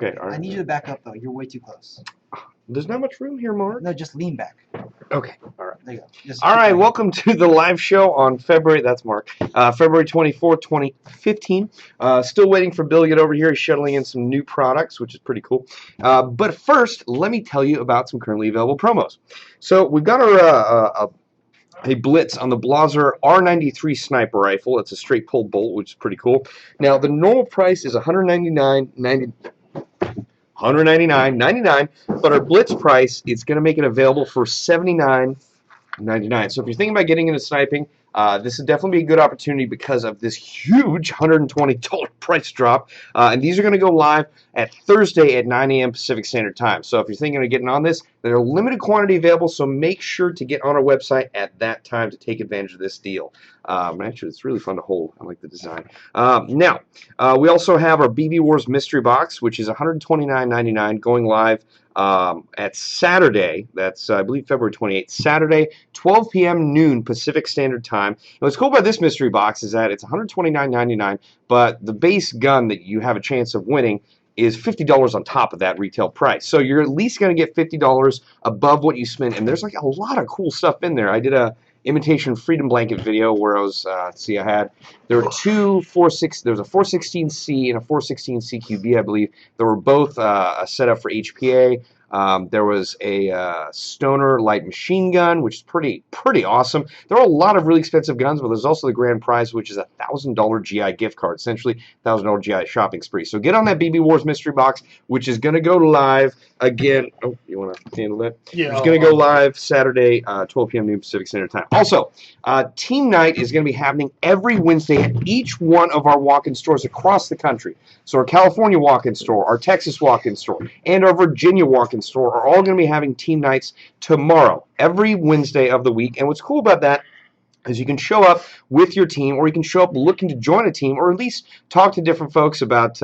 Okay, all right. I need you to back up, though. You're way too close. There's not much room here, Mark. No, just lean back. Okay, all right. There you go. Just All keep right, going. welcome to the live show on February 24th, 2015. Still waiting for Bill to get over here. He's shuttling in some new products, which is pretty cool. But first, let me tell you about some currently available promos. So we've got our a Blitz on the Blaser R93 sniper rifle. It's a straight pull bolt, which is pretty cool. Now, the normal price is $199.99, but our Blitz price is going to make it available for $79.99. So if you're thinking about getting into sniping, this would definitely be a good opportunity because of this huge $120 price drop. And these are going to go live at Thursday at 9 a.m. Pacific Standard Time. So if you're thinking of getting on this, there are limited quantity available, so make sure to get on our website at that time to take advantage of this deal. Actually, it's really fun to hold. I like the design. Now, we also have our BB Wars Mystery Box, which is $129.99, going live at Saturday. That's, I believe, February 28th. Saturday, 12 p.m. noon Pacific Standard Time. And what's cool about this mystery box is that it's $129.99, but the base gun that you have a chance of winning is $50 on top of that retail price. So you're at least going to get $50 above what you spent, and there's like a lot of cool stuff in there. I did a imitation freedom blanket video where I was, there were two 4.6, there was a 416C and a 416 CQB, I believe. They were both a setup for HPA. There was a Stoner light machine gun, which is pretty awesome. There are a lot of really expensive guns, but there's also the grand prize, which is a $1,000 GI gift card, essentially $1,000 GI shopping spree. So get on that BB Wars mystery box, which is going to go live again. Oh, you want to handle that? Yeah. It's going to go live Saturday, 12 p.m. noon Pacific Standard Time. Also, Team Night is going to be happening every Wednesday at each one of our walk-in stores across the country. So our California walk-in store, our Texas walk-in store, and our Virginia walk-in store are all going to be having team nights tomorrow, every Wednesday of the week. And what's cool about that is you can show up with your team, or you can show up looking to join a team, or at least talk to different folks about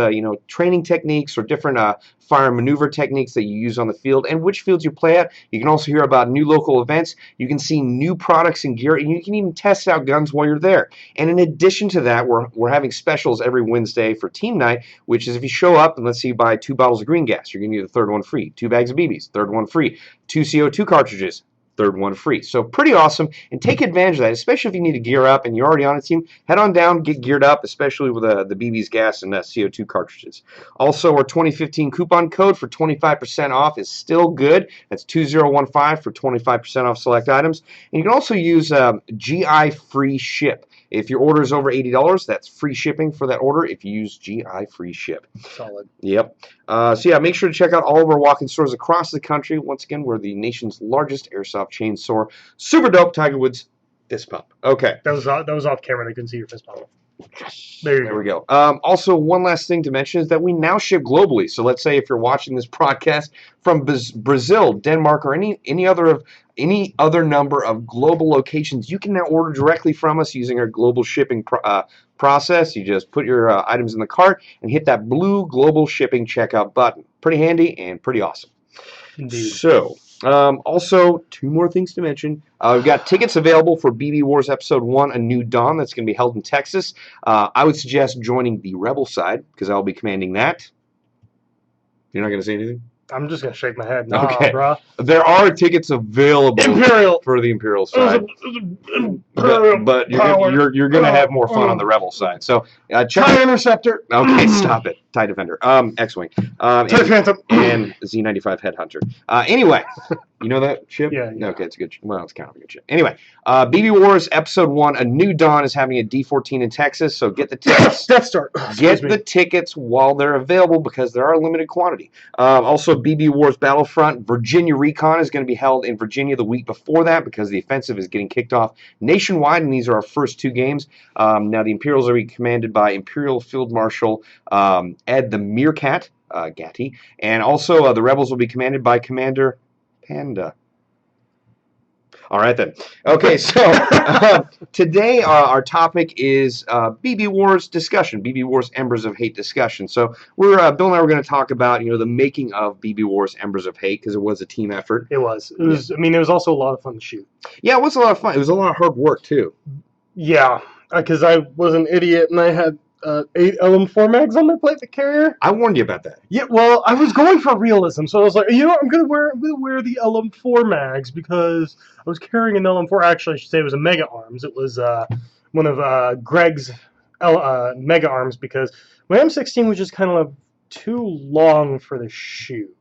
training techniques or different fire and maneuver techniques that you use on the field and which fields you play at. You can also hear about new local events. You can see new products and gear, and you can even test out guns while you're there. And in addition to that, we're having specials every Wednesday for team night, which is if you show up and let's say you buy 2 bottles of green gas, you're going to get the third one free. 2 bags of BBs, third one free. 2 CO2 cartridges, third one free. So pretty awesome, and take advantage of that, especially if you need to gear up and you're already on a team. Head on down, get geared up, especially with the BB's gas and CO2 cartridges. Also, our 2015 coupon code for 25% off is still good. That's 2015 for 25% off select items. And you can also use GI free ship. If your order is over $80, that's free shipping for that order if you use GI free ship. Solid. Yep. So yeah, make sure to check out all of our walk-in stores across the country. Once again, we're the nation's largest airsoft chain store. Super dope Tiger Woods fist pump. Okay. That was off camera. They couldn't see your fist pump. There we go. Also, one last thing to mention is that we now ship globally. So let's say if you're watching this broadcast from Brazil, Denmark, or any other number of global locations, you can now order directly from us using our global shipping process. You just put your items in the cart and hit that blue global shipping checkout button. Pretty handy and pretty awesome. Indeed. So, also, 2 more things to mention. We've got tickets available for BB Wars Episode 1, A New Dawn. That's going to be held in Texas. I would suggest joining the Rebel side, because I'll be commanding that. You're not going to say anything? I'm just going to shake my head. Nah, Okay. bruh. There are tickets available Imperial. for the Imperial side. Imperial But you're going to have more fun on the Rebel side. So, check TIE Interceptor. Okay, stop it. TIE Defender. X-Wing. TIE Phantom. And Z95 Headhunter. Anyway, you know that ship? Yeah. Okay, it's a good. Well, it's kind of a good ship. Anyway, BB Wars Episode 1, A New Dawn is having a D14 in Texas, so get the tickets. Death Star. Get the tickets while they're available because there are a limited quantity. Also, BB Wars Battlefront Virginia Recon is going to be held in Virginia the week before that because the offensive is getting kicked off nationwide, and these are our first 2 games. Now, the Imperials are being commanded by Imperial Field Marshal Ed the Meerkat Gatty, and also the Rebels will be commanded by Commander Panda. All right, then. Okay, so today our topic is BB Wars discussion, BB Wars Embers of Hate discussion. So we're Bill and I were going to talk about the making of BB Wars Embers of Hate because it was a team effort. It was. It was. I mean, it was also a lot of fun to shoot. Yeah, it was a lot of fun. It was a lot of hard work too. Yeah, because I was an idiot and I had 8 LM4 mags on my plastic carrier. I warned you about that. Yeah, well, I was going for realism, so I was like, you know what, I'm gonna wear the LM4 mags because I was carrying an LM4. Actually, I should say it was a Mega Arms. It was one of Greg's Mega Arms because my M16 was just kind of too long for the shoot.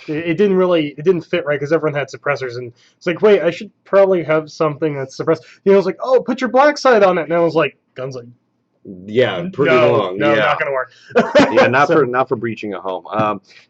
It didn't fit right because everyone had suppressors, and it's like, wait, I should probably have something that's suppressed. You know, I was like, oh, put your black side on it, and I was like, guns like, Yeah, pretty no, long. no, yeah. not gonna work. Yeah, not So- for breaching a home.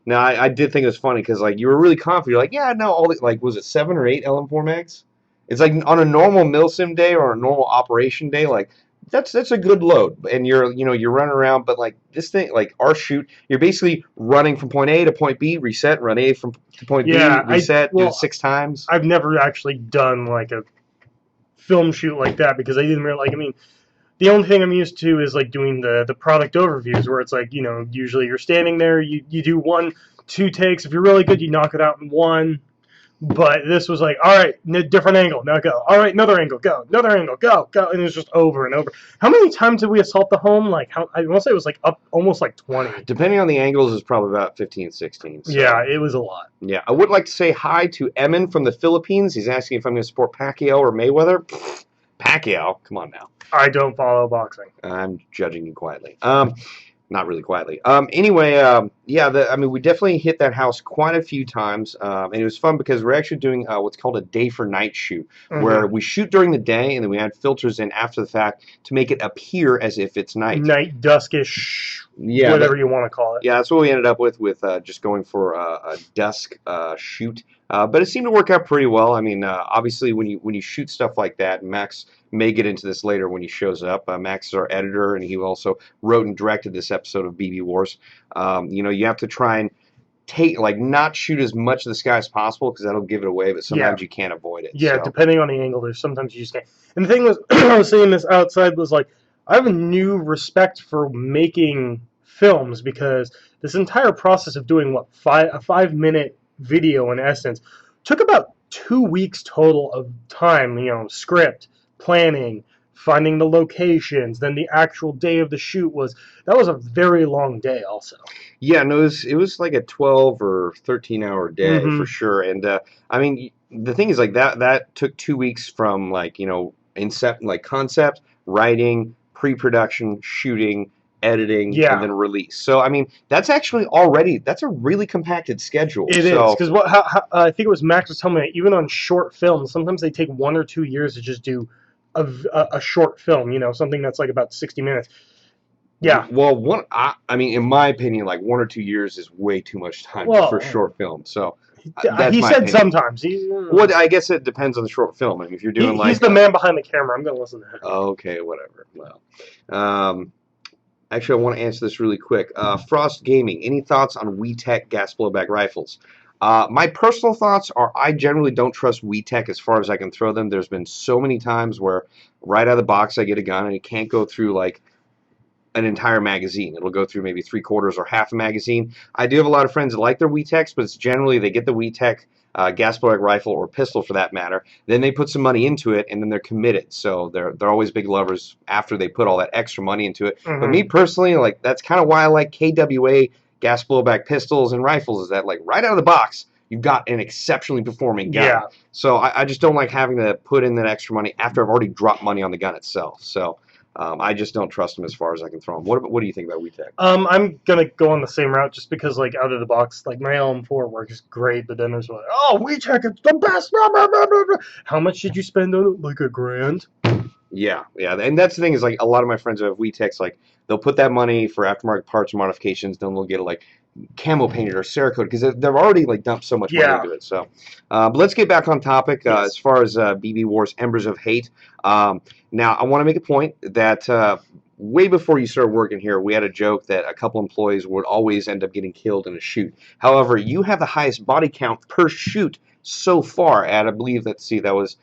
Now I did think it was funny because like you were really confident. You're like, yeah, no, all the, like was it 7 or 8 LM4 mags? It's like on a normal milsim day or a normal operation day, like that's a good load. And you're running around, but like this thing, like our shoot, you're basically running from point A to point B, reset, run A to point Yeah, B, reset, do well, it 6 times. I've never actually done like a film shoot like that because I didn't really like. I mean, the only thing I'm used to is like doing the product overviews where it's like, you know, usually you're standing there, you do 1, 2 takes. If you're really good, you knock it out in 1. But this was like, all right, different angle, now go. All right, another angle, go. Another angle, go. And it was just over and over. How many times did we assault the home? Like, I want to say it was like up almost like 20. Depending on the angles, it's probably about 15, 16. So. Yeah, it was a lot. Yeah, I would like to say hi to Emin from the Philippines. He's asking if I'm going to support Pacquiao or Mayweather. Pacquiao, come on now. I don't follow boxing. I'm judging you quietly. Not really quietly. Anyway, yeah, I mean, we definitely hit that house quite a few times, and it was fun because we're actually doing what's called a day for night shoot, where we shoot during the day and then we add filters in after the fact to make it appear as if it's night. Night, duskish, Yeah, whatever you want to call it. yeah, that's what we ended up with just going for a dusk shoot. But it seemed to work out pretty well. I mean, obviously, when you shoot stuff like that, Max may get into this later when he shows up. Max is our editor, and he also wrote and directed this episode of BB Wars. You have to try and not shoot as much of the sky as possible because that'll give it away, but sometimes you can't avoid it. Yeah, so. depending on the angle, there's sometimes you just can't. And the thing was, I was saying this outside was like, I have a new respect for making films because this entire process of doing a 5-minute video in essence took about 2 weeks total of time. You know, script, planning, finding the locations, then the actual day of the shoot was a very long day also. Yeah, no, it was like a 12 or 13-hour day for sure. And I mean, the thing is like that took 2 weeks from concept, writing, pre-production, shooting, editing, and then release. So I mean, that's a really compacted schedule. It is because I think it was Max was telling me, even on short films, sometimes they take 1 or 2 years to just do a short film. You know, something that's like about 60 minutes. Yeah. Well, I mean, in my opinion, like 1 or 2 years is way too much time for short film. So he said sometimes. Well, I guess it depends on the short film. I mean, if you're doing he's the man behind the camera. I'm gonna listen to him. Okay, whatever. Well, actually, I want to answer this really quick. Frost Gaming, any thoughts on WeTech gas blowback rifles? My personal thoughts are I generally don't trust WeTech as far as I can throw them. There's been so many times where right out of the box I get a gun and it can't go through like an entire magazine. It'll go through maybe 3/4 or half a magazine. I do have a lot of friends that like their WeTechs, but it's generally they get the WeTech gas blowback rifle or pistol for that matter. Then they put some money into it, and then they're committed. So they're always big lovers after they put all that extra money into it. But me personally, like that's kind of why I like KWA gas blowback pistols and rifles. Is that like right out of the box, you've got an exceptionally performing gun. Yeah. So I just don't like having to put in that extra money after I've already dropped money on the gun itself. So. I just don't trust them as far as I can throw them. What do you think about WeTech? I'm gonna go on the same route just because, like, out of the box, like my LM4 works great, but then there's like, oh, WeTech, it's the best. Blah, blah, blah, blah, blah. How much did you spend on it? Like $1,000. Yeah, and that's the thing is like a lot of my friends who have WeTechs, like they'll put that money for aftermarket parts and modifications, then they'll get it like camo painted or Cerakote because they've already like dumped so much money into it. So, but let's get back on topic as far as BB Wars Embers of Hate. Now, I want to make a point that way before you started working here, we had a joke that a couple employees would always end up getting killed in a shoot. However, you have the highest body count per shoot so far at, I believe, that was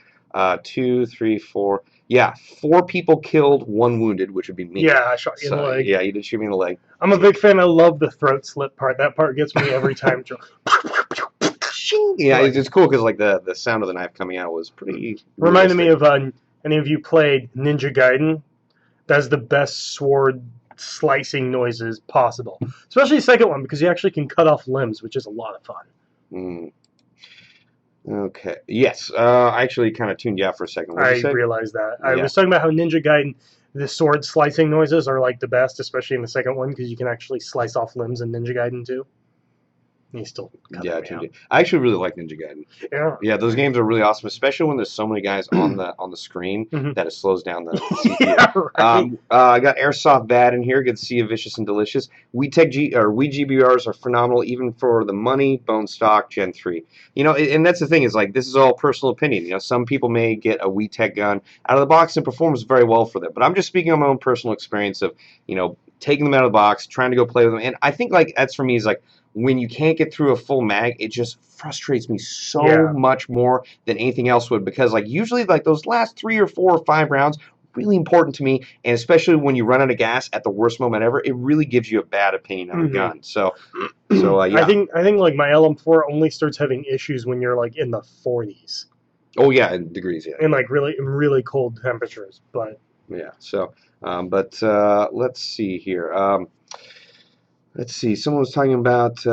2, 3, 4. Yeah, 4 people killed, 1 wounded, which would be me. Yeah, I shot you in the leg. Yeah, you did shoot me in the leg. I'm a big fan. I love the throat slit part. That part gets me every time. Yeah, it's cool because like the sound of the knife coming out was pretty. Reminded me of any of you played Ninja Gaiden. That's the best sword slicing noises possible. Especially the second one, because you actually can cut off limbs, which is a lot of fun. Mm. Okay. Yes. I actually kind of tuned you out for a second. What did you I say? realized that. I Yeah. was talking about how Ninja Gaiden, the sword slicing noises are like the best, especially in the second one, because you can actually slice off limbs in Ninja Gaiden too. He's still cutting Yeah, I me tuned out. you. I actually really like Ninja Gaiden. Yeah. Yeah, those games are really awesome, especially when there's so many guys on the screen Mhm. that it slows down the CPU. Yeah, right. I got Airsoft Bad in here. Good to see you, Vicious and Delicious. We GBRs are phenomenal, even for the money. Bone Stock Gen 3. You know, and that's the thing is like this is all personal opinion. You know, some people may get a Wii Tech gun out of the box and performs very well for them, but I'm just speaking on my own personal experience of taking them out of the box, trying to go play with them, and I think like that's for me is like when you can't get through a full mag, it just frustrates me so much more than anything else would because like usually like those last 3 or 4 or 5 rounds really important to me, and especially when you run out of gas at the worst moment ever, it really gives you a bad opinion on the gun. So yeah. I think like my LM4 only starts having issues when you're like in the 40s. Oh yeah, in degrees, yeah. In like really cold temperatures, but yeah. So let's see here. Let's see. Someone was talking about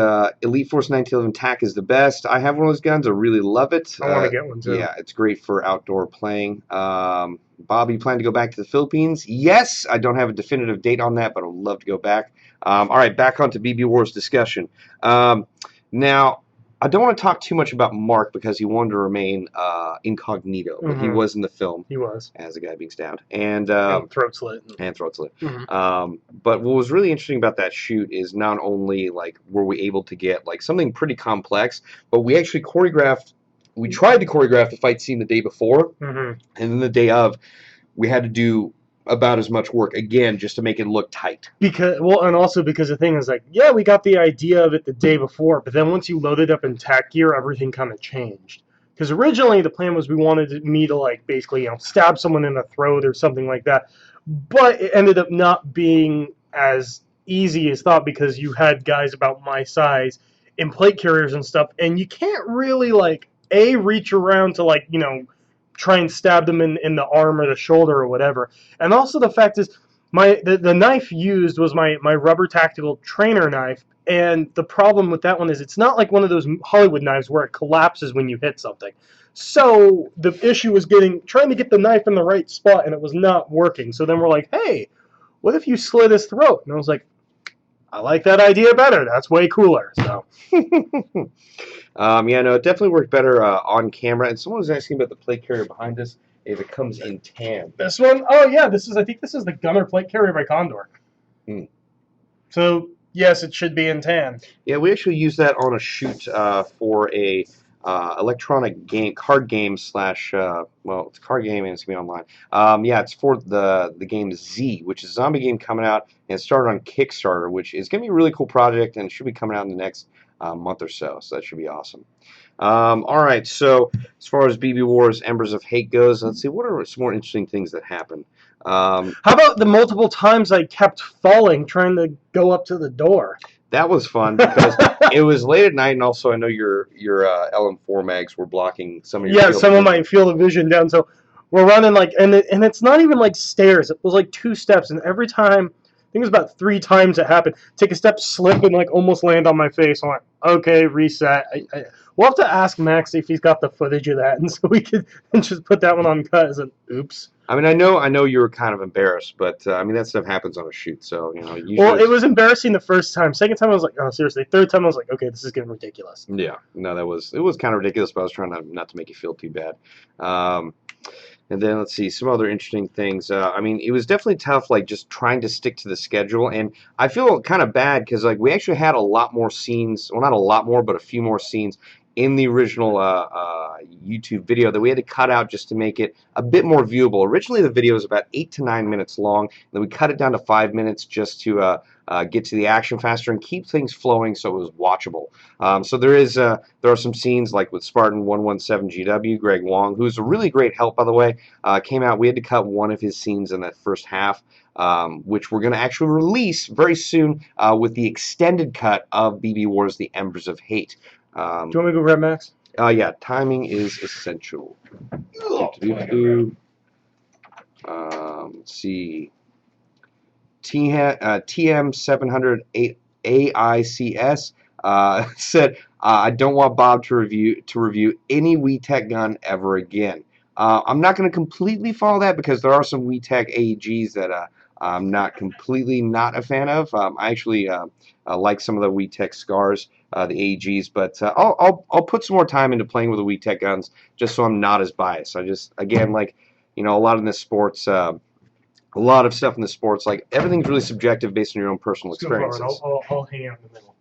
Elite Force 1911 TAC is the best. I have one of those guns. I really love it. I want to get one too. Yeah, it's great for outdoor playing. Bobby, plan to go back to the Philippines? Yes. I don't have a definitive date on that, but I'd love to go back. All right, back onto BB Wars discussion. Now, I don't want to talk too much about Mark because he wanted to remain incognito, but he was in the film. He was. As a guy being stabbed. And throat slit. And throat slit. But what was really interesting about that shoot is not only like were we able to get like something pretty complex, but we actually choreographed. We tried to choreograph the fight scene the day before, and then the day of, we had to do about as much work again just to make it look tight. And also because the thing is like, yeah, we got the idea of it the day before, but then once you loaded up in tack gear, everything kind of changed. Because originally the plan was we wanted me to like basically stab someone in the throat or something like that, but it ended up not being as easy as thought because you had guys about my size in plate carriers and stuff, and you can't really like reach around to like try and stab them in the arm or the shoulder or whatever. And also the fact is the knife used was my rubber tactical trainer knife. And the problem with that one is it's not like one of those Hollywood knives where it collapses when you hit something. So the issue was trying to get the knife in the right spot, and it was not working. So then we're like, hey, what if you slit his throat? And I was like, I like that idea better. That's way cooler. So. Yeah, no, it definitely worked better on camera. And someone was asking about the plate carrier behind us if it comes in tan. This one? Oh yeah, I think this is the Gunner plate carrier by Condor. So yes, it should be in tan. Yeah, we actually used that on a shoot for a electronic game, card game slash. Well, it's a card game and it's gonna be online. Yeah, it's for the game Z, which is a zombie game coming out and it started on Kickstarter, which is gonna be a really cool project and it should be coming out in the next month or so. So that should be awesome. All right, so as far as BB Wars Embers of Hate goes, let's see what are some more interesting things that happened. How about the multiple times I kept falling trying to go up to the door? That was fun because it was late at night, and also I know your LM4 mags were blocking some of your field some of of my field of vision down. So we're running like, and it's not even like stairs. It was like 2 steps, and every time, I think it was about 3 times it happened. Take a step, slip, and like almost land on my face. I'm like, okay, reset. We'll have to ask Max if he's got the footage of that, and so we could just put that one on cut as an oops. I mean, I know you were kind of embarrassed, but I mean that stuff happens on a shoot, so Usually well, it was embarrassing the first time. Second time I was like, oh, seriously. Third time I was like, okay, this is getting ridiculous. Yeah, no, it was kind of ridiculous, but I was trying not to make you feel too bad. And then let's see some other interesting things. I mean, it was definitely tough, like just trying to stick to the schedule, and I feel kind of bad because like we actually had a lot more scenes. Well, not a lot more, but a few more scenes in the original YouTube video that we had to cut out just to make it a bit more viewable. Originally, the video was about 8 to 9 minutes long. Then we cut it down to 5 minutes just to get to the action faster and keep things flowing so it was watchable. So there are some scenes like with Spartan 117 GW, Greg Wong, who's a really great help, by the way, came out. We had to cut one of his scenes in that first half, which we're going to actually release very soon with the extended cut of BB Wars: The Embers of Hate. Do you want me to go grab Max? Yeah, timing is essential. Let's see. TM700 AICS said, I don't want Bob to review any WeTech gun ever again. I'm not going to completely follow that because there are some WeTech AEGs that I'm not a fan of. I actually like some of the WeTech scars, the AEGs, but I'll put some more time into playing with the WeTech guns just so I'm not as biased. I just, again, like, a lot in this sports, a lot of stuff in the sports, like, everything's really subjective based on your own personal Let's go forward. experiences. I'll hang out in the middle.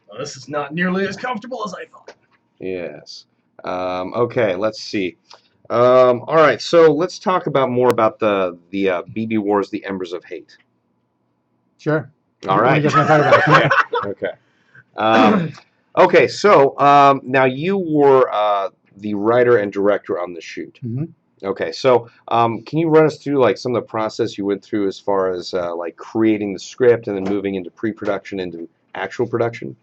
Well, this is not nearly as comfortable as I thought. Yes. Okay, let's see. All right, so let's talk more about the BB Wars, the Embers of Hate. Sure. All What are right. you guys going to talk about? Okay. Okay, so now you were the writer and director on the shoot. Mm-hmm. Okay, so can you run us through like some of the process you went through as far as like creating the script and then moving into pre-production into actual production?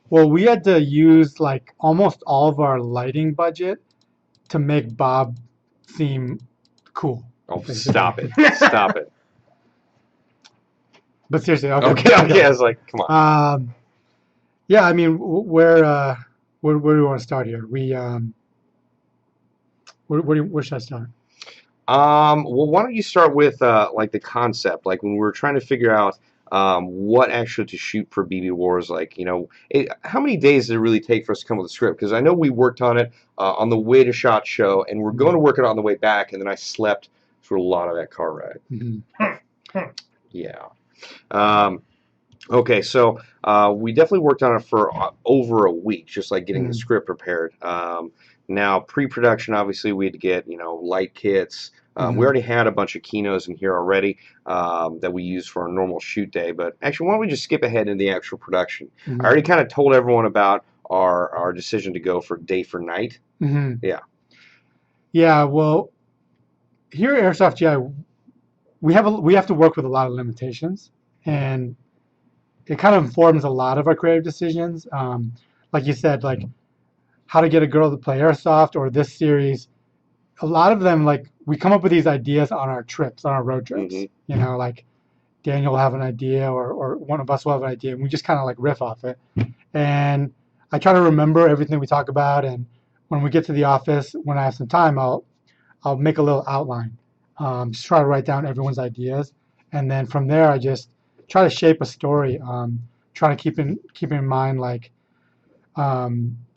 Well, we had to use like almost all of our lighting budget to make Bob seem cool. Oh, stop it! Stop it! But seriously, okay. Okay. I was like, come on. Yeah, I mean, where do we want to start here? Where should I start? Well, why don't you start with like the concept, like when we were trying to figure out what actually to shoot for BB Wars, like, how many days did it really take for us to come up with a script? Because I know we worked on it on the way to SHOT Show, and we're going to work it on the way back, and then I slept through a lot of that car ride. Mm-hmm. Yeah. Okay, so we definitely worked on it for over a week, just like getting the script prepared. Now, pre-production, obviously, we had to get, light kits. We already had a bunch of kinos in here already that we used for a normal shoot day. But actually, why don't we just skip ahead into the actual production? I already kind of told everyone about our decision to go for day for night. Mm-hmm. Yeah. Yeah, well, here at Airsoft GI, we have to work with a lot of limitations, and it kind of informs a lot of our creative decisions. Like you said, like how to get a girl to play Airsoft, or this series, a lot of them, like, we come up with these ideas on our trips, on our road trips. Like Daniel will have an idea, or one of us will have an idea, and we just kind of like riff off it. And I try to remember everything we talk about, and when we get to the office, when I have some time, I'll make a little outline. Just try to write down everyone's ideas, and then from there, I just try to shape a story. Try to keep in mind like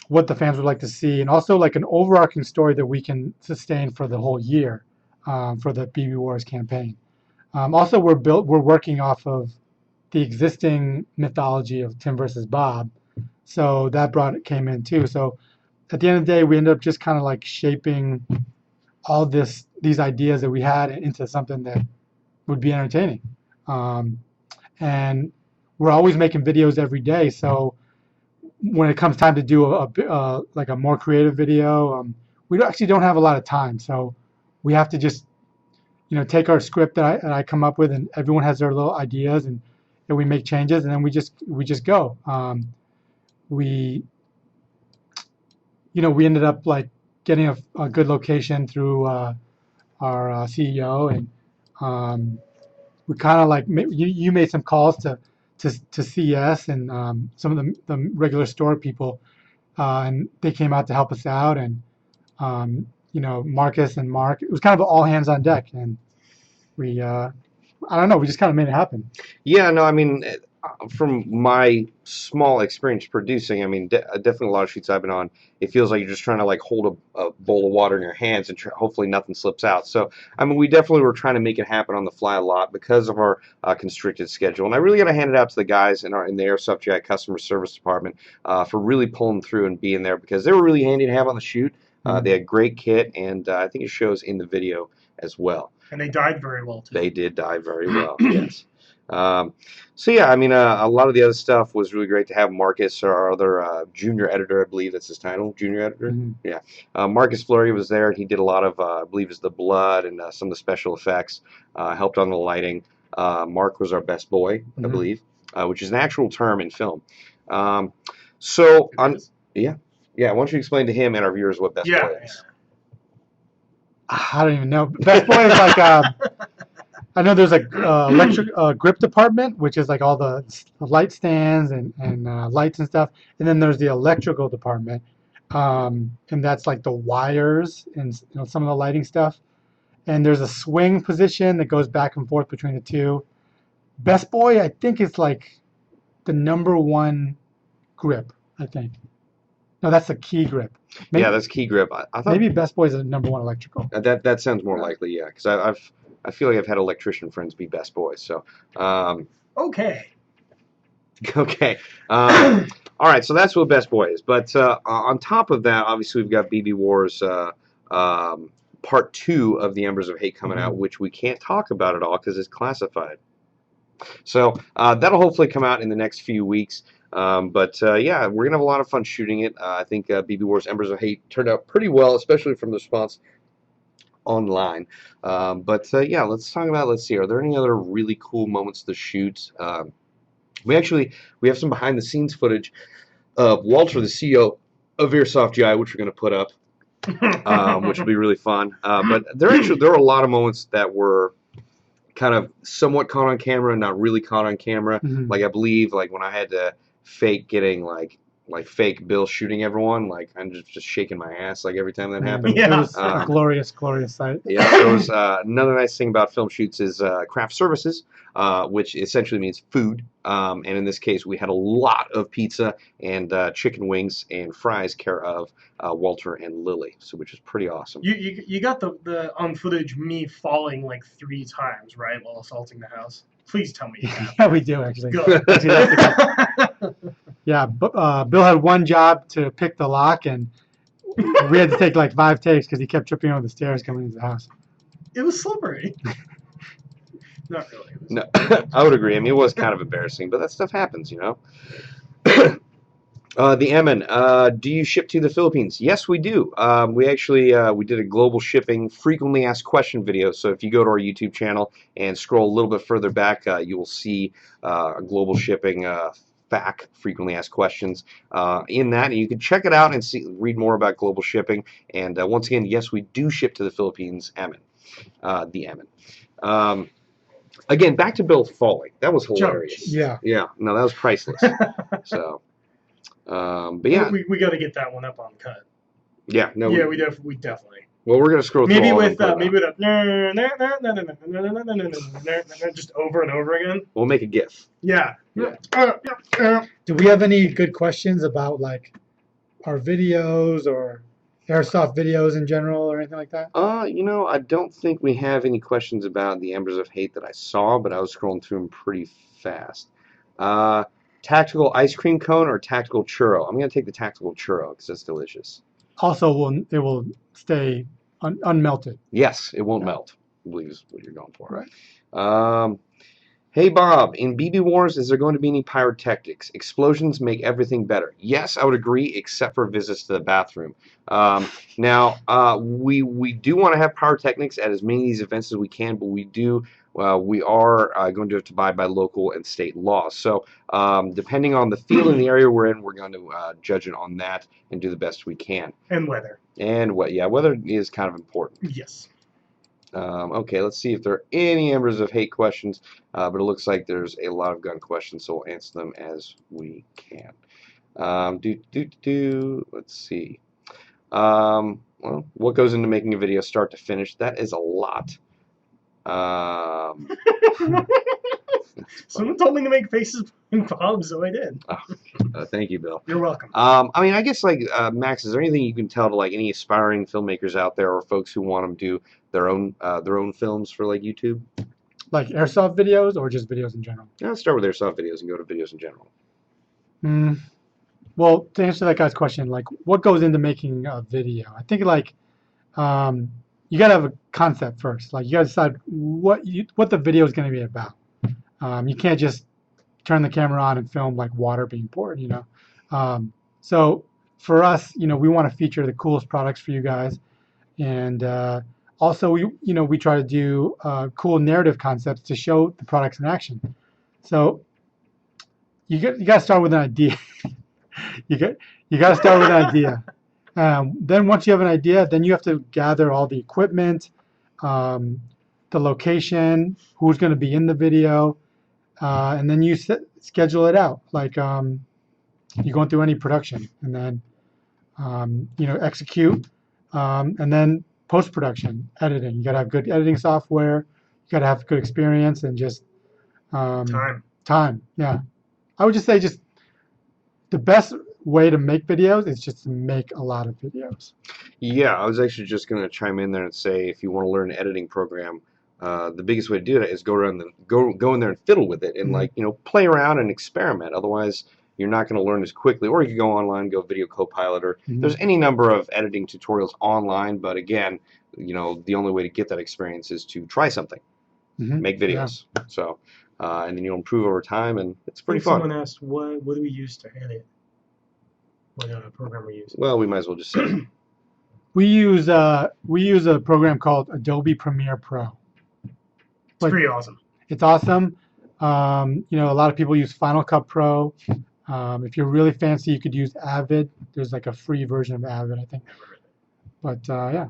what the fans would like to see, and also like an overarching story that we can sustain for the whole year for the BB Wars campaign. Also, we're working off of the existing mythology of Tim versus Bob, so that came in too. So at the end of the day, we ended up just kind of like shaping all these ideas that we had into something that would be entertaining. And we're always making videos every day, so when it comes time to do like a more creative video, we actually don't have a lot of time, so we have to just take our script that I come up with, and everyone has their little ideas, and we make changes, and then we just go. We ended up like getting a good location through our CEO, and we kind of like you made some calls to CS and some of the regular store people, and they came out to help us out, and Marcus and Mark. It was kind of all hands on deck, and we I don't know, we just kind of made it happen. Yeah, no, I mean, from my small experience producing, I mean, definitely a lot of shoots I've been on, it feels like you're just trying to like hold a bowl of water in your hands and hopefully nothing slips out. So, I mean, we definitely were trying to make it happen on the fly a lot because of our constricted schedule. And I really got to hand it out to the guys in the Airsoft GI customer service department for really pulling through and being there, because they were really handy to have on the shoot. They had great kit, and I think it shows in the video as well. And they died very well, too. They did die very well, yes. So yeah, I mean, a lot of the other stuff was really great to have Marcus, our other junior editor, I believe that's his title, junior editor. Yeah, Marcus Fleury was there, and he did a lot of, I believe, it's the blood and some of the special effects. Helped on the lighting. Mark was our best boy, I believe, which is an actual term in film. Yeah. Why don't you explain to him and our viewers what best boy is? I don't even know. Best Boy is like I know there's like electric grip department, which is like all the light stands and lights and stuff, and then there's the electrical department, and that's like the wires and some of the lighting stuff. And there's a swing position that goes back and forth between the two. Best Boy, I think, is like the #1 grip. I think. No, that's the key grip. Maybe, Yeah, that's key grip. I thought maybe Best Boy is the #1 electrical. that sounds more likely. Yeah, because I feel like I've had electrician friends be best boys. So Okay. okay. All right, so that's what Best Boy is. But on top of that, obviously, we've got BB Wars Part 2 of the Embers of Hate coming out, which we can't talk about at all because it's classified. So that'll hopefully come out in the next few weeks. But yeah, we're going to have a lot of fun shooting it. I think BB Wars Embers of Hate turned out pretty well, especially from the response online. But yeah, let's talk about, let's see, are there any other really cool moments to shoot? We have some behind the scenes footage of Walter, the CEO of Airsoft GI, which we're going to put up, which will be really fun. But there were a lot of moments that were kind of somewhat caught on camera and not really caught on camera. Like I believe like when I had to fake getting like fake Bill shooting everyone, like I'm just shaking my ass like every time that happened. Yeah. It was a glorious sight. Yeah, there was another nice thing about film shoots is craft services, which essentially means food. And in this case, we had a lot of pizza and chicken wings and fries, care of Walter and Lily, so which is pretty awesome. You got the on footage me falling like 3 times, right, while assaulting the house. Please tell me you have. Yeah, we do actually. Good. Actually, that's the Yeah, Bill had one job to pick the lock, and we had to take like 5 takes because he kept tripping over the stairs coming into the house. It was slippery. Not really. No, I would agree. I mean, it was kind of embarrassing, but that stuff happens, you know. The Emin, do you ship to the Philippines? Yes, we do. We actually we did a global shipping frequently asked question video. So if you go to our YouTube channel and scroll a little bit further back, you will see a global shipping FAQ, frequently asked questions, in that. And you can check it out and read more about global shipping. And once again, yes, we do ship to the Philippines. Emin, the Emin. Again, back to Bill falling. That was hilarious. Yeah. Yeah. No, that was priceless. So. But yeah, we got to get that one up on cut. Yeah, no. Yeah, we definitely. Well, we're gonna scroll maybe through all with of them, just over and over again. We'll make a GIF. Yeah. Do we have any good questions about like our videos or Airsoft videos in general or anything like that? You know, I don't think we have any questions about the Embers of Hate that I saw, but I was scrolling through them pretty fast. Tactical ice cream cone or tactical churro? I'm going to take the tactical churro because it's delicious. Also, it will stay unmelted. Yes, it won't melt, I believe is what you're going for. Right. Hey, Bob, in BB Wars, is there going to be any pyrotechnics? Explosions make everything better. Yes, I would agree, except for visits to the bathroom. Now, we do want to have pyrotechnics at as many of these events as we can, but we are going to have to abide by local and state laws. So depending on the field and the area we're in, we're going to judge it on that and do the best we can. And weather. And weather is kind of important. Yes. Okay, let's see if there are any Embers of Hate questions, but it looks like there's a lot of gun questions, so we'll answer them as we can. Let's see. Well, what goes into making a video start to finish? That is a lot. Someone told me to make faces in Bob, so I did. Thank you, Bill. You're welcome. I mean, I guess like Max, is there anything you can tell to like any aspiring filmmakers out there or folks who want to do their own films for like YouTube? Like Airsoft videos or just videos in general? Yeah, let's start with Airsoft videos and go to videos in general. Well, to answer that guy's question, like what goes into making a video? I think like you gotta have a concept first. Like you gotta decide what the video is gonna be about. You can't just turn the camera on and film like water being poured, you know. So for us, you know, we want to feature the coolest products for you guys, and also we try to do cool narrative concepts to show the products in action. So you got to start with an idea. you got to start with an idea. Then once you have an idea, then you have to gather all the equipment, the location, who's going to be in the video, and then you schedule it out. Like you're going through any production, and then execute, and then post-production, editing. You got to have good editing software. You got to have good experience and just time. Yeah, I would just say the best way to make videos is just to make a lot of videos. Yeah, I was actually just going to chime in there and say if you want to learn an editing program, the biggest way to do that is go in there and fiddle with it and play around and experiment. Otherwise, you're not going to learn as quickly. Or you can go online, go Video Copilot, or there's any number of editing tutorials online. But again, the only way to get that experience is to try something, make videos. Yeah. So, and then you'll improve over time, and it's pretty fun. Someone asked, what do we use to edit? What program we use? Well, we might as well just say we use a program called Adobe Premiere Pro. It's pretty awesome. It's awesome. A lot of people use Final Cut Pro. If you're really fancy, you could use Avid. There's like a free version of Avid, I think. But yeah.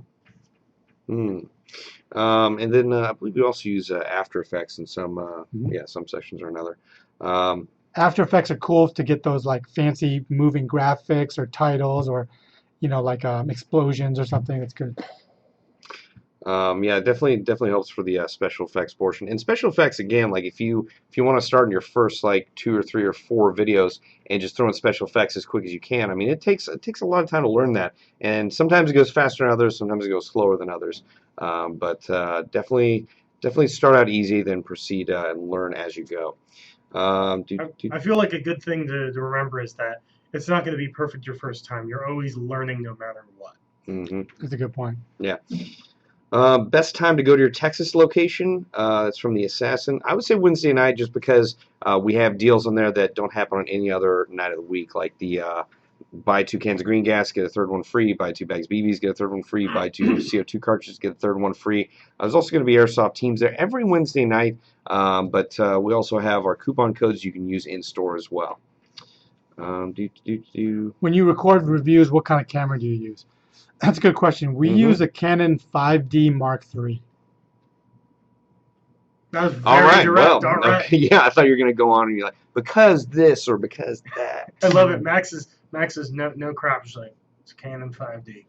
And then I believe we also use After Effects in some some sections or another. After Effects are cool to get those like fancy moving graphics or titles or like explosions or something. It's good. Yeah, it definitely helps for the special effects portion. And special effects, again, like if you want to start in your first like 2 or 3 or 4 videos and just throw in special effects as quick as you can. I mean, it takes a lot of time to learn that, and sometimes it goes faster than others, sometimes it goes slower than others. But definitely start out easy, then proceed and learn as you go. I feel like a good thing to remember is that it's not going to be perfect your first time. You're always learning no matter what. That's a good point. Yeah. Best time to go to your Texas location. That's from the Assassin. I would say Wednesday night, just because we have deals on there that don't happen on any other night of the week, like the buy 2 cans of green gas, get a third one free, buy 2 bags of BBs, get a third one free, buy 2 CO2 cartridges, get a third one free. There's also going to be Airsoft teams there every Wednesday night, but we also have our coupon codes you can use in store as well. When you record reviews, what kind of camera do you use? That's a good question. We use a Canon 5D Mark III. That was very direct. All right. Okay, yeah, I thought you were going to go on and you're like, because this or because that. I love it. Max is no crap. Just like, it's Canon 5D.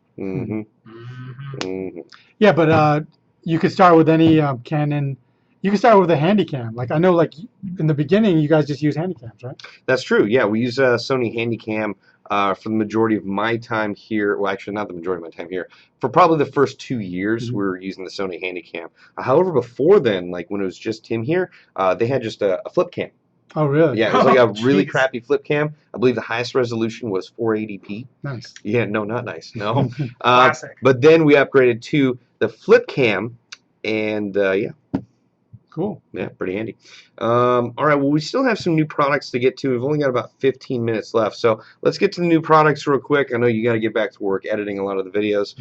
Yeah, but you could start with any Canon. You can start with a Handycam. Like I know, like in the beginning, you guys just use Handycams, right? That's true. Yeah, we use a Sony Handycam for the majority of my time here. Well, actually, not the majority of my time here. For probably the first 2 years, we were using the Sony Handycam. However, before then, like when it was just Tim here, they had just a flip cam. Oh, really? Yeah, it was like a really crappy flip cam. I believe the highest resolution was 480p. Nice. Yeah, no, not nice. No. Classic. But then we upgraded to the flip cam, and yeah. Cool. Yeah, pretty handy. All right, well, we still have some new products to get to. We've only got about 15 minutes left, so let's get to the new products real quick. I know you got to get back to work editing a lot of the videos.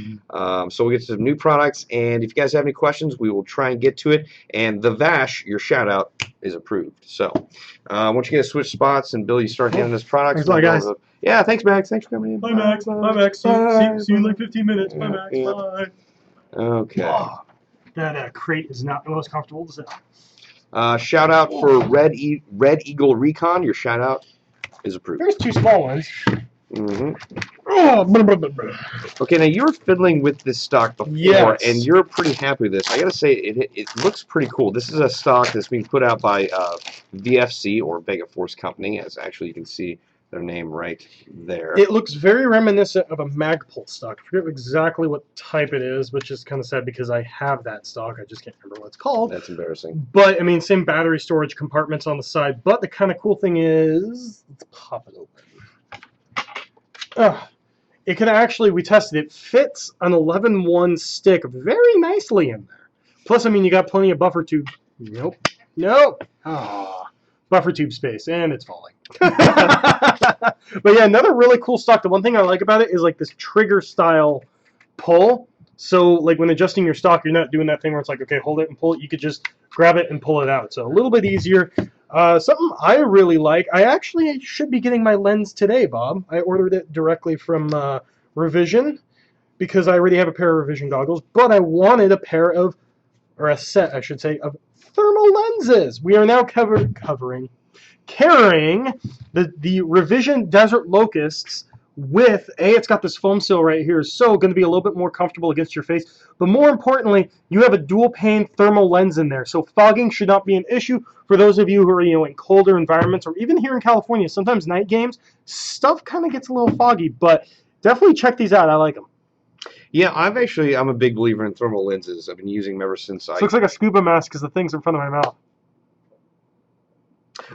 So we'll get to some new products, and if you guys have any questions, we will try and get to it. And the Vash, your shout-out, is approved. So once you guys switch spots, and Bill, you start handing us products. Thanks a lot, guys. Yeah, thanks, Max. Thanks for coming in. Bye, Max. Bye, Max. See you in like 15 minutes. Bye, Max. Yeah. Bye. Okay. Oh, that crate is not the most comfortable to sit on. Shout out for Red Eagle Recon. Your shout out is approved. There's 2 small ones. Okay, now you were fiddling with this stock before, and you're pretty happy with this. I gotta say, it looks pretty cool. This is a stock that's being put out by VFC, or Vega Force Company, as actually you can see their name right there. It looks very reminiscent of a Magpul stock. I forget exactly what type it is, which is kind of sad because I have that stock. I just can't remember what it's called. That's embarrassing. But, I mean, same battery storage compartments on the side. But the kind of cool thing is, let's pop it open. It can actually, we tested it, fits an 11-1 stick very nicely in there. Plus, I mean, you got plenty of buffer tube. Nope. Buffer tube space, and it's falling. But yeah, another really cool stock. The one thing I like about it is like this trigger style pull. So like when adjusting your stock, you're not doing that thing where it's like, okay, hold it and pull it. You could just grab it and pull it out. So a little bit easier. Something I really like. I actually should be getting my lens today, Bob. I ordered it directly from revision because I already have a pair of revision goggles, but I wanted a pair of, or a set, I should say, of thermal lenses. We are now carrying the revision Desert Locusts with, it's got this foam seal right here, so going to be a little bit more comfortable against your face. But more importantly, you have a dual pane thermal lens in there, so fogging should not be an issue for those of you who are in colder environments, or even here in California. Sometimes night games, stuff kind of gets a little foggy, but definitely check these out. I like them. Yeah, I'm a big believer in thermal lenses. I've been using them ever since This looks like a scuba mask because the thing's in front of my mouth.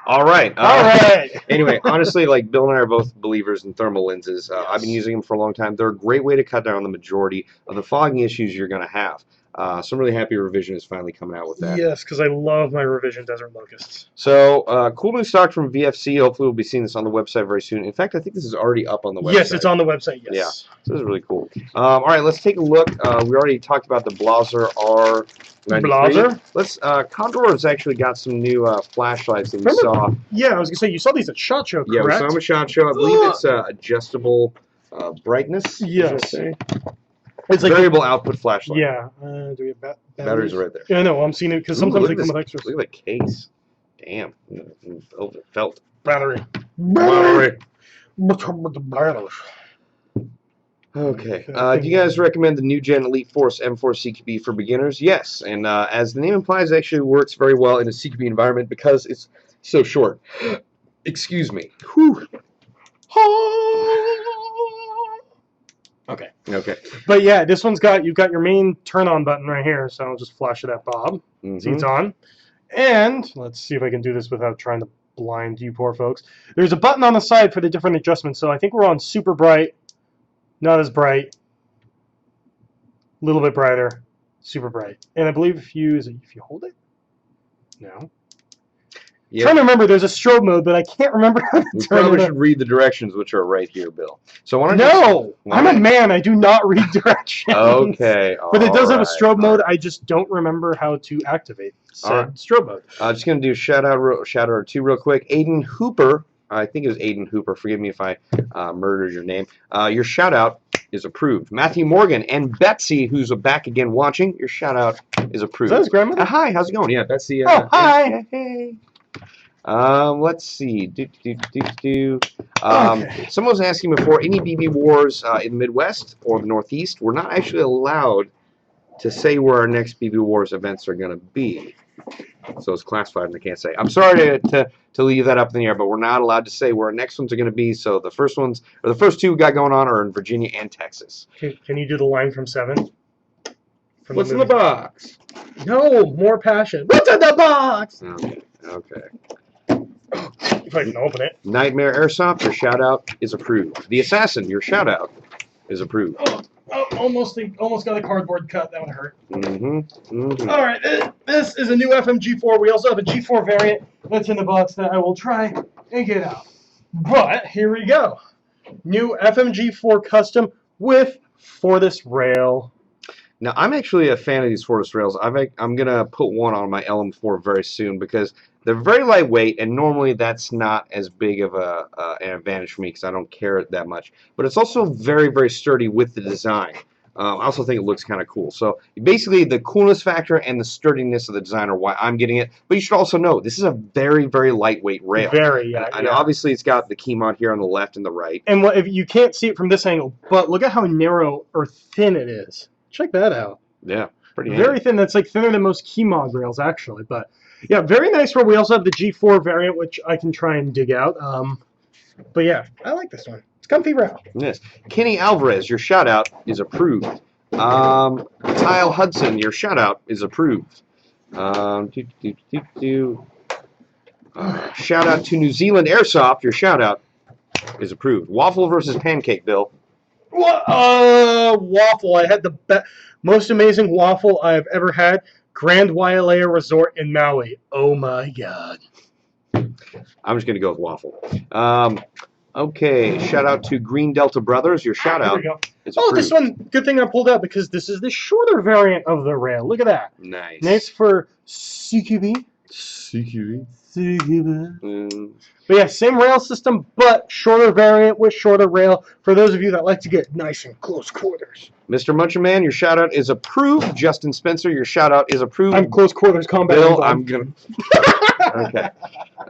All right. All right. Anyway, honestly, like Bill and I are both believers in thermal lenses. Yes. I've been using them for a long time. They're a great way to cut down on the majority of the fogging issues you're going to have. So I'm really happy Revision is finally coming out with that. Yes, because I love my Revision Desert Locusts. So, cool new stock from VFC. Hopefully, we'll be seeing this on the website very soon. In fact, I think this is already up on the website. Yes, it's on the website, yes. Yeah, so this is really cool. All right, let's take a look. We already talked about the Blaser R93. Blaser? Let's. Condor has actually got some new flashlights that we saw. Yeah, I was going to say, you saw these at SHOT Show, correct? Yeah, we saw them at SHOT Show. I believe it's adjustable brightness. Yes. It's like variable output flashlight. Yeah. Do we have batteries are right there. Yeah, no, I'm seeing it because sometimes they come with extras. Look at the case. Damn. Felt. Battery. Okay. Do you guys recommend the new Gen Elite Force M4 CQB for beginners? Yes. And as the name implies, it actually works very well in a CQB environment because it's so short. Excuse me. Whew. Okay. Okay. But yeah, this one's you've got your main turn on button right here, so I'll just flash it at Bob. See, it's on. And let's see if I can do this without trying to blind you poor folks. There's a button on the side for the different adjustments. So I think we're on super bright, not as bright, a little bit brighter, super bright. And I believe if you hold it? No. Yep. Trying to remember, there's a strobe mode, but I can't remember how to we turn probably it should read the directions, which are right here, Bill. So why don't No! I'm a man. I do not read directions. Okay. But it does have a strobe mode. I just don't remember how to activate said strobe mode. I'm just going to do shout out or two real quick. Aiden Hooper. I think it was Aiden Hooper. Forgive me if I murdered your name. Your shout out is approved. Matthew Morgan and Betsy, who's back again watching, your shout out is approved. Is that his grandmother? Hi, how's it going? Yeah, Betsy. Oh, hi. Yeah, hey. Let's see. Someone was asking before, any BB wars in the Midwest or the Northeast? We're not actually allowed to say where our next BB wars events are going to be. So it's classified and I can't say. I'm sorry to leave that up in the air, but we're not allowed to say where our next ones are going to be. So the first two we got going on are in Virginia and Texas. Can you do the line from 7? What's in the box? No, more passion. What's in the box? Okay. If I can open it. Nightmare Airsoft, your shout out is approved. The Assassin, your shout out is approved. Oh, almost got a cardboard cut. That would hurt. All right, this is a new FMG4. We also have a G4 variant that's in the box that I will try and get out. But here we go. New FMG4 custom with Fortis rail. Now, I'm actually a fan of these Fortis rails. I'm going to put one on my LM4 very soon because they're very lightweight, and normally that's not as big of an advantage for me because I don't care that much. But it's also very, very sturdy with the design. I also think it looks kind of cool. So basically, the coolness factor and the sturdiness of the design are why I'm getting it. But you should also know, this is a very, very lightweight rail. Very, yeah. And obviously, it's got the key mod here on the left and the right. And if you can't see it from this angle, but look at how narrow or thin it is. Check that out. Yeah, pretty very thin. That's like thinner than most key mod rails, actually. But yeah, very nice rail. We also have the G4 variant, which I can try and dig out. But yeah, I like this one. It's comfy rail. Yes. Kenny Alvarez, your shout out is approved. Kyle Hudson, your shout out is approved. Shout out to New Zealand Airsoft, your shout out is approved. Waffle versus pancake, Bill. Waffle. I had the most amazing waffle I've ever had. Grand Wailea Resort in Maui. Oh my God. I'm just going to go with waffle. Okay, shout out to Green Delta Brothers. Your shout out is approved. This one, good thing I pulled out because this is the shorter variant of the rail. Look at that. Nice. Nice for CQB. But yeah, same rail system, but shorter variant with shorter rail for those of you that like to get nice and close quarters. Mr. Muncher Man, your shout out is approved. Justin Spencer, your shout out is approved. I'm close quarters combat. Bill, I'm gonna. Okay.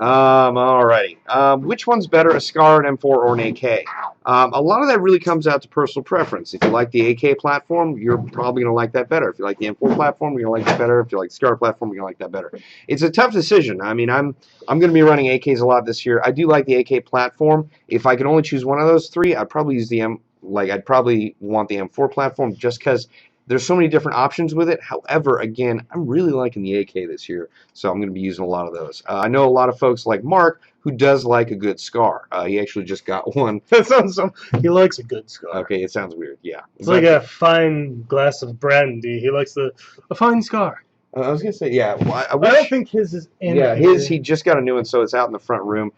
Alrighty. Which one's better, a SCAR, an M4, or an AK? A lot of that really comes out to personal preference. If you like the AK platform, you're probably going to like that better. If you like the M4 platform, you're going to like that better. If you like the SCAR platform, you're going to like that better. It's a tough decision. I mean, I'm going to be running AKs a lot this year. I do like the AK platform. If I could only choose one of those three, I'd probably use I'd probably want the M4 platform just because there's so many different options with it. However, again, I'm really liking the AK this year, so I'm going to be using a lot of those. I know a lot of folks like Mark who does like a good SCAR. He actually just got one. That sounds he likes a good SCAR. Okay, it sounds weird. Yeah, It's like a fine glass of brandy. He likes a fine SCAR. I was gonna say, yeah. Well, I I don't think his is in. Yeah, he just got a new one, so it's out in the front room.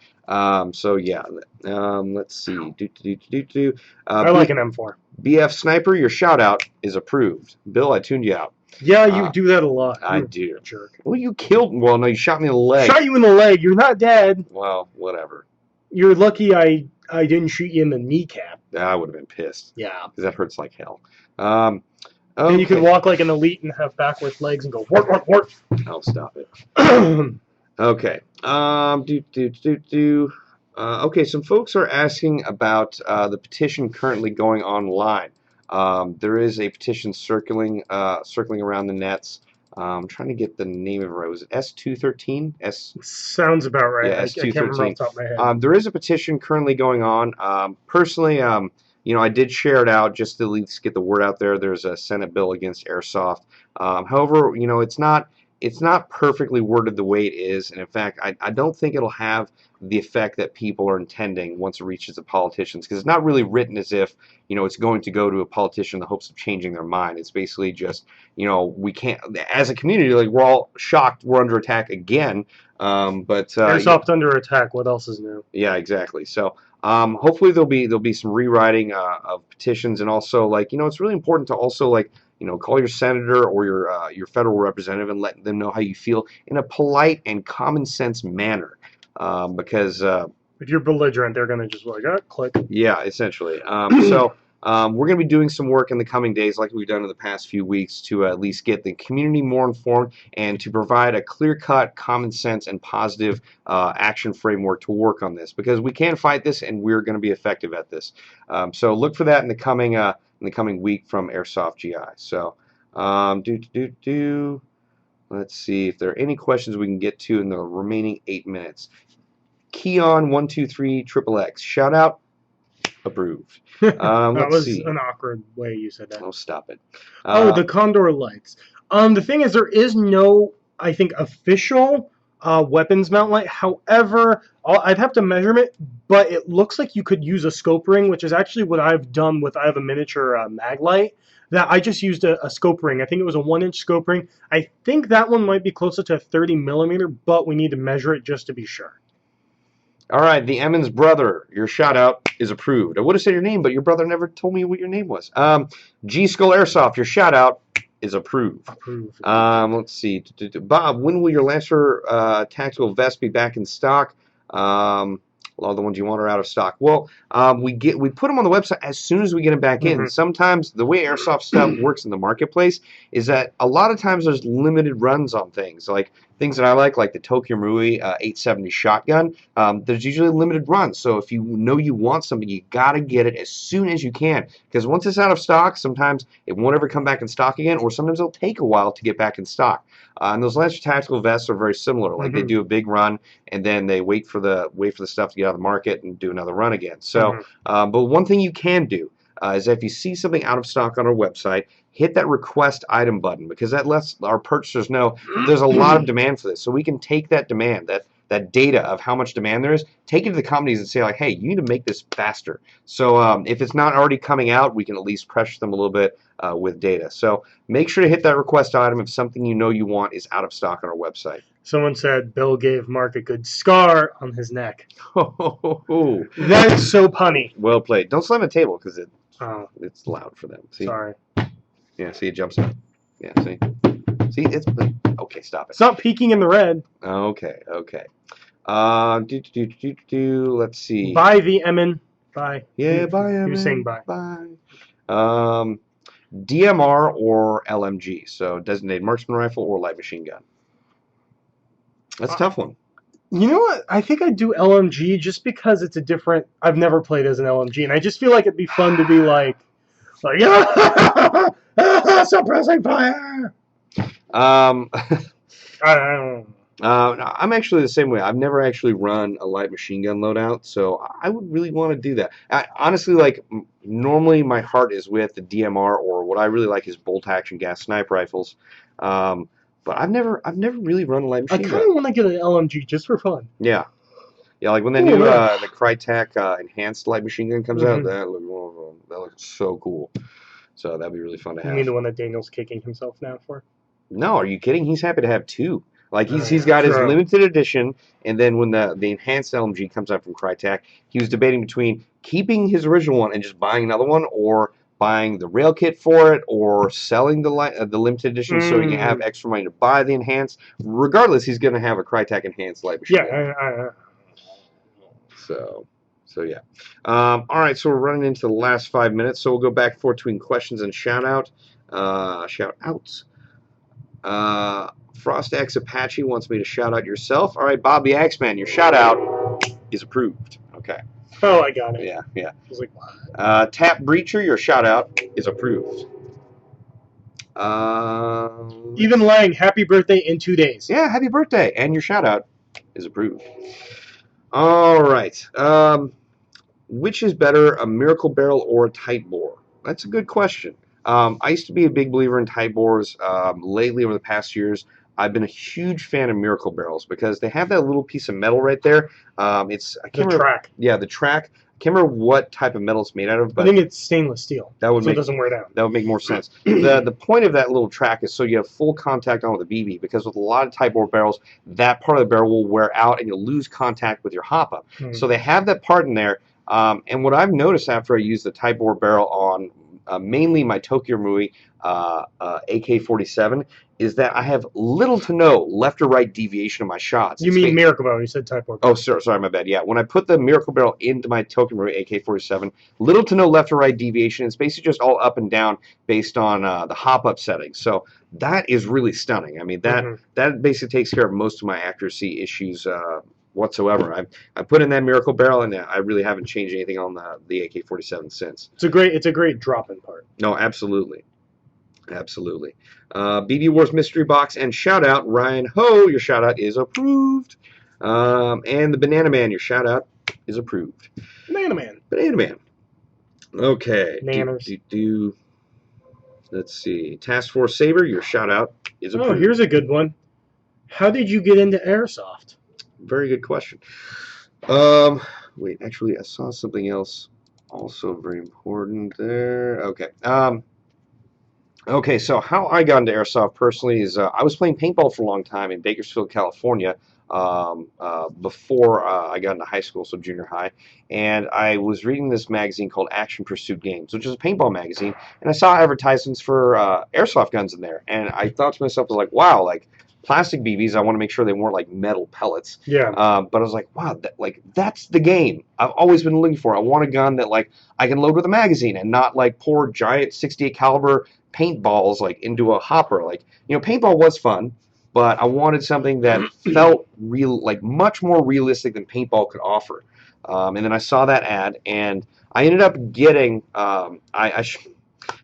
So yeah, let's see. I like an M4. BF Sniper, your shout out is approved. Bill, I tuned you out. Yeah, you do that a lot. I You're do. a jerk. Well, you killed. Well, no, you shot me in the leg. Shot you in the leg. You're not dead. Well, whatever. You're lucky I didn't shoot you in the kneecap. I would have been pissed. Yeah. Because that hurts like hell. And you Okay. can walk like an elite and have backwards legs and go wart wart wart. Oh, stop it. Okay. Okay, some folks are asking about the petition currently going online. There is a petition circling around the nets. I'm trying to get the name of it right. Was it S213? Sounds about right. Yeah, I can't remember off the top of my head. There is a petition currently going on. Personally, I did share it out just to at least get the word out there. There's a Senate bill against Airsoft. However, it's not perfectly worded the way it is, and in fact, I don't think it'll have the effect that people are intending once it reaches the politicians, because it's not really written as if it's going to go to a politician in the hopes of changing their mind. It's basically just we can't, as a community, like, we're all shocked we're under attack again. But Airsoft under attack. What else is new? Yeah, exactly. So hopefully there'll be some rewriting of petitions, and also it's really important to also call your senator or your federal representative and let them know how you feel in a polite and common sense manner, because If you're belligerent, they're gonna just like, click. yeah, essentially. We're going to be doing some work in the coming days, like we've done in the past few weeks, to at least get the community more informed and to provide a clear-cut, common sense, and positive action framework to work on this, because we can fight this and we're going to be effective at this. So look for that in the coming week from Airsoft GI. So let's see if there are any questions we can get to in the remaining 8 minutes. Keon123XXX, shout out. Approved. That Let's was see. an awkward way you said that. Oh, stop it. The Condor lights. The thing is, there is no, I think, official weapons mount light. However, I'd have to measure it, but it looks like you could use a scope ring, which is actually what I've done with. I have a miniature mag light that I just used a scope ring. I think it was a 1-inch scope ring. I think that one might be closer to a 30 millimeter, but we need to measure it just to be sure. All right, the Emmons brother, your shout out is approved. I would have said your name, but your brother never told me what your name was. G Skull Airsoft, your shout out is approved. Approved. Let's see. Bob, when will your Lancer tactical vest be back in stock? A lot of the ones you want are out of stock. Well, we put them on the website as soon as we get them back in. Sometimes the way Airsoft stuff works in the marketplace is that a lot of times there's limited runs on things. Like things that I like the Tokyo Marui 870 shotgun. There's usually a limited run. So if you know you want something, you got to get it as soon as you can. Because once it's out of stock, sometimes it won't ever come back in stock again, or sometimes it'll take a while to get back in stock. And those Lancer tactical vests are very similar. Like they do a big run, and then they wait for the stuff to get out of the market and do another run again. So, but one thing you can do is if you see something out of stock on our website, hit that request item button, because that lets our purchasers know there's a lot of demand for this. So we can take that demand, that data of how much demand there is, take it to the companies and say, like, hey, you need to make this faster. So if it's not already coming out, we can at least pressure them a little bit with data. So make sure to hit that request item if something you know you want is out of stock on our website. Someone said Bill gave Mark a good scar on his neck. Oh, That's so punny. well played. Don't slam the table, because it's loud for them. See? Sorry. Yeah, see, it jumps up. Yeah, see? See, it's okay. Stop It's not peeking in the red. Okay. Let's see. Bye, the Emin. Bye. Yeah, bye. He was Emin. saying bye. Bye. DMR or LMG, so designated marksman rifle or light machine gun. That's a tough one. You know what? I think I'd do LMG just because it's a different. I've never played as an LMG, and I just feel like it'd be fun to be like suppressing fire. Um, I don't know. I'm actually the same way. I've never actually run a light machine gun loadout, so I would really want to do that. Honestly, like normally my heart is with the DMR, or what I really like is bolt action gas sniper rifles. But I've never really run a light I machine kind gun. of want to get an LMG just for fun. Yeah, like when that Ooh, new yeah. the Crytek enhanced light machine gun comes out, that looks so cool. So that'd be really fun to You have. mean the one that Daniel's kicking himself now for? No, are you kidding? He's happy to have two. Like he's got his True. limited edition, and then when the enhanced LMG comes out from Crytek, he was debating between keeping his original one and just buying another one, or buying the rail kit for it, or selling the limited edition so he can have extra money to buy the enhanced. Regardless, he's going to have a Crytek enhanced light machine gun. Yeah. So yeah. All right, so we're running into the last 5 minutes, so we'll go back and forth between questions and shout outs. Frost X Apache wants me to shout out yourself. All right, Bob the Axeman, your shout out is approved. Okay. Oh, I got it. Yeah. I was like, what? Tap Breacher, your shout out is approved. Even Lang, happy birthday in 2 days. Yeah, happy birthday, and your shout out is approved. All right. Which is better, a Miracle Barrel or a tight bore? That's a good question. I used to be a big believer in tight bores. Lately, over the past years, I've been a huge fan of Miracle Barrels because they have that little piece of metal right there. I can't remember. Track. Yeah, the track. I can't remember what type of metal it's made out of, but I think it's stainless steel. that would so make it doesn't wear down. That would make more sense. The point of that little track is so you have full contact on with the BB, because with a lot of tight bore barrels, that part of the barrel will wear out and you'll lose contact with your hop up. So they have that part in there. And what I've noticed after I use the tight bore barrel on mainly my Tokyo Marui AK-47 is that I have little to no left or right deviation of my shots. You mean Miracle Barrel? You said type 4. Oh, sorry, my bad. Yeah, when I put the Miracle Barrel into my Tokyo Marui AK-47, little to no left or right deviation. It's basically just all up and down based on the hop-up settings. So that is really stunning. I mean, that basically takes care of most of my accuracy issues whatsoever. I put in that Miracle Barrel, and I really haven't changed anything on the AK-47 since. It's a great drop-in part. No, absolutely. BB Wars Mystery Box and shout out Ryan Ho, your shout out is approved. And the Banana Man, your shout out is approved. Banana Man. Okay. Nanners. Let's see. Task Force Saber, your shout out is approved. Oh, here's a good one. How did you get into Airsoft? Very good question. Wait, actually, I saw something else also very important there. Okay. Okay, so how I got into Airsoft personally is I was playing paintball for a long time in Bakersfield, California, before I got into high school, so junior high, and I was reading this magazine called Action Pursuit Games, which is a paintball magazine, and I saw advertisements for airsoft guns in there, and I thought to myself, I was like, wow, like plastic BBs, I want to make sure they weren't like metal pellets. Yeah. But I was like, wow, that's the game I've always been looking for. I want a gun that like I can load with a magazine and not like pour giant 68 caliber paintballs like into a hopper. Like, paintball was fun, but I wanted something that felt real, like much more realistic than paintball could offer. And then I saw that ad, and I ended up getting. It's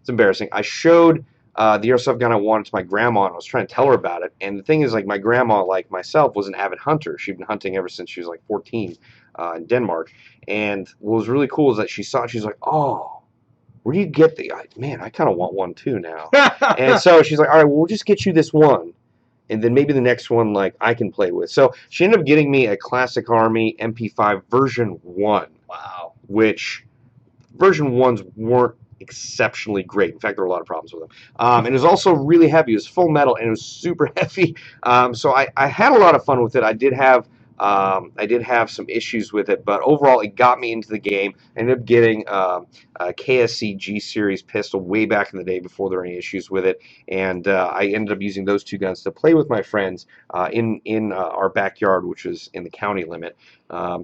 embarrassing. I showed the airsoft gun I wanted to my grandma, and I was trying to tell her about it. And the thing is, like, my grandma, like myself, was an avid hunter. She'd been hunting ever since she was like 14 in Denmark. And what was really cool is that she saw it. She's like, oh. Where do you get man, I kind of want one too now. And so she's like, all right, well, we'll just get you this one. And then maybe the next one, like, I can play with. So she ended up getting me a Classic Army MP5 version 1. Wow. Which version 1s weren't exceptionally great. In fact, there were a lot of problems with them. And it was also really heavy. It was full metal, and it was super heavy. So I had a lot of fun with it. I did have I did have some issues with it, but overall it got me into the game. I ended up getting a KSC G Series pistol way back in the day before there were any issues with it, and I ended up using those two guns to play with my friends in our backyard, which was in the county limit.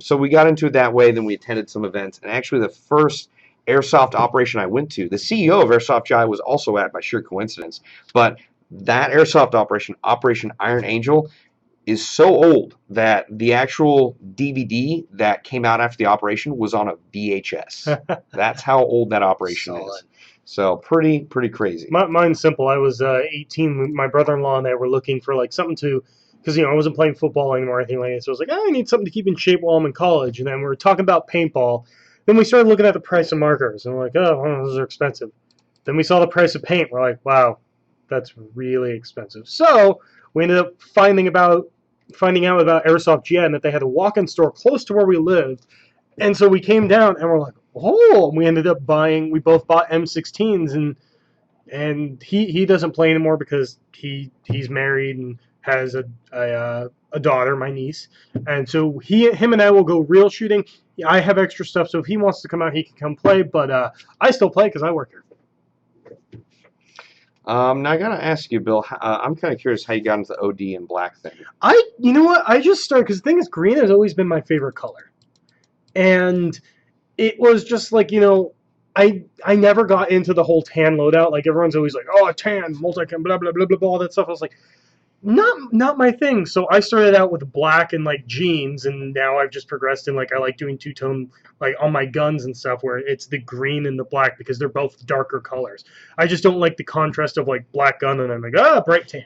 So we got into it that way. Then we attended some events, and actually the first Airsoft operation I went to, the CEO of Airsoft GI was also at by sheer coincidence. But that Airsoft operation, Operation Iron Angel, is so old that the actual DVD that came out after the operation was on a VHS. That's how old that operation is. So pretty crazy. Mine's simple. I was 18. My brother-in-law and I were looking for like something to, because I wasn't playing football anymore or anything like that. So I was like, I need something to keep in shape while I'm in college. And then we were talking about paintball. Then we started looking at the price of markers, and we're like, oh, well, those are expensive. Then we saw the price of paint. We're like, wow, that's really expensive. So we ended up finding out about Airsoft GI and that they had a walk-in store close to where we lived. And so we came down and we're like, oh, and we ended up we both bought M16s, and he doesn't play anymore because he's married and has a daughter, my niece. And so him and I will go real shooting. I have extra stuff, so if he wants to come out, he can come play, but I still play because I work here. Now I gotta ask you, Bill. I'm kind of curious how you got into the OD and black thing. You know what? I just started because the thing is, green has always been my favorite color, and it was just like I never got into the whole tan loadout. Like everyone's always like, oh, a tan, multi-cam, blah blah blah blah blah, all that stuff. I was like, not my thing. So I started out with black and like jeans, and now I've just progressed in like I like doing two-tone like on my guns and stuff where it's the green and the black because they're both darker colors. I just don't like the contrast of like black gun and I'm like bright tan.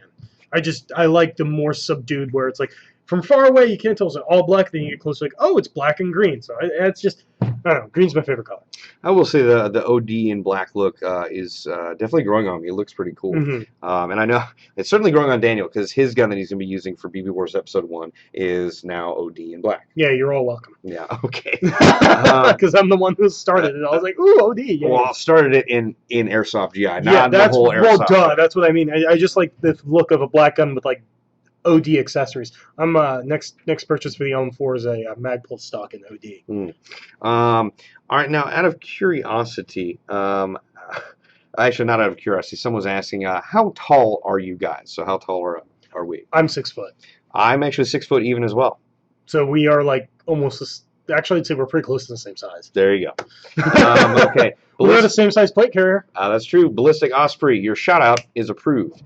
I like the more subdued where it's like from far away you can't tell it's all black, then you get close like it's black and green. So it's just I don't know. Green's my favorite color. I will say the OD and black look is definitely growing on me. It looks pretty cool. Mm-hmm. And I know it's certainly growing on Daniel because his gun that he's going to be using for BB Wars Episode 1 is now OD and black. Yeah, you're all welcome. Yeah, okay. Because I'm the one who started it. I was like, ooh, OD. Yeah. Well, I started it in Airsoft GI, not the whole Airsoft. Well, duh, that's what I mean. I just like the look of a black gun with like OD accessories. I'm next purchase for the LM4 is a Magpul stock in OD. All right, now out of curiosity, actually not out of curiosity, someone was asking, how tall are you guys? So how tall are we? I'm 6 foot. I'm actually 6 foot even as well. So we are like almost. Actually, I'd say we're pretty close to the same size. There you go. Okay. We're the same size plate carrier. That's true. Ballistic Osprey, your shout out is approved.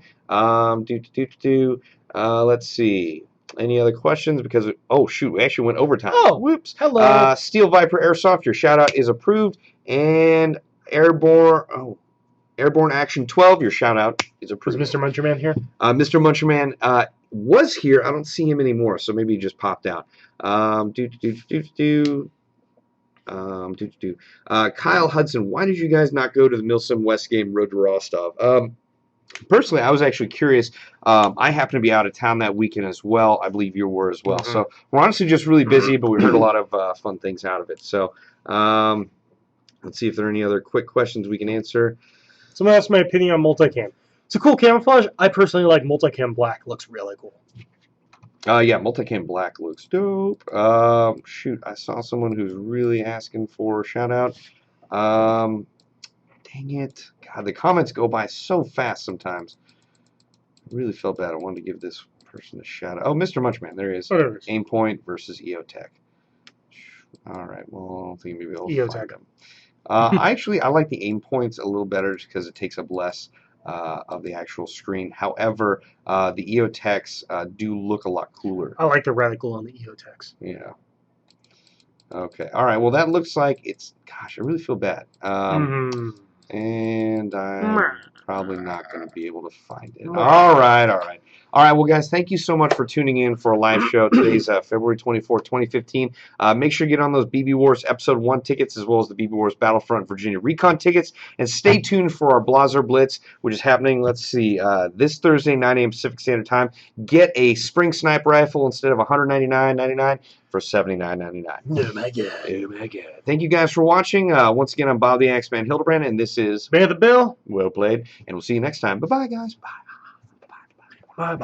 Let's see. Any other questions? Because shoot, we actually went overtime. Oh, whoops. Hello. Steel Viper Airsoft, your shout out is approved. And Airborne Action 12, your shout out is approved. Is Mr. Muncherman here? Mr. Muncherman was here. I don't see him anymore, so maybe he just popped out. Kyle Hudson, why did you guys not go to the Milsim West game Road to Rostov? Personally, I was actually curious. I happened to be out of town that weekend as well. I believe you were as well. Mm-hmm. So we're honestly just really busy, but we heard a lot of fun things out of it. So let's see if there are any other quick questions we can answer. Someone asked my opinion on multicam. It's a cool camouflage. I personally like multicam black. Looks really cool. Yeah, multicam black looks dope. Shoot, I saw someone who's really asking for a shout out. Dang it. God, the comments go by so fast sometimes. I really felt bad. I wanted to give this person a shout out. Oh, Mr. Munchman, there he is. Oh, there it is. Aimpoint versus EOTech. All right, well, I don't think maybe I'll find them. I like the aim points a little better just because it takes up less of the actual screen. However, the EOTechs do look a lot cooler. I like the reticle on the EOTechs. Yeah. Okay. All right. Well, that looks like it's. Gosh, I really feel bad. And I'm probably not going to be able to find it. All right. Well, guys, thank you so much for tuning in for a live show. Today's February 24th, 2015. Make sure you get on those BB Wars Episode 1 tickets as well as the BB Wars Battlefront Virginia Recon tickets. And stay tuned for our Blazer Blitz, which is happening, let's see, this Thursday, 9 a.m. Pacific Standard Time. Get a spring sniper rifle instead of $199.99 for $79.99. Oh, my God. Oh, my God. Thank you guys for watching. Once again, I'm Bob the Axeman Hildebrand, and this is Bear the Bill. Well played. And we'll see you next time. Bye-bye, guys. Bye. Bye.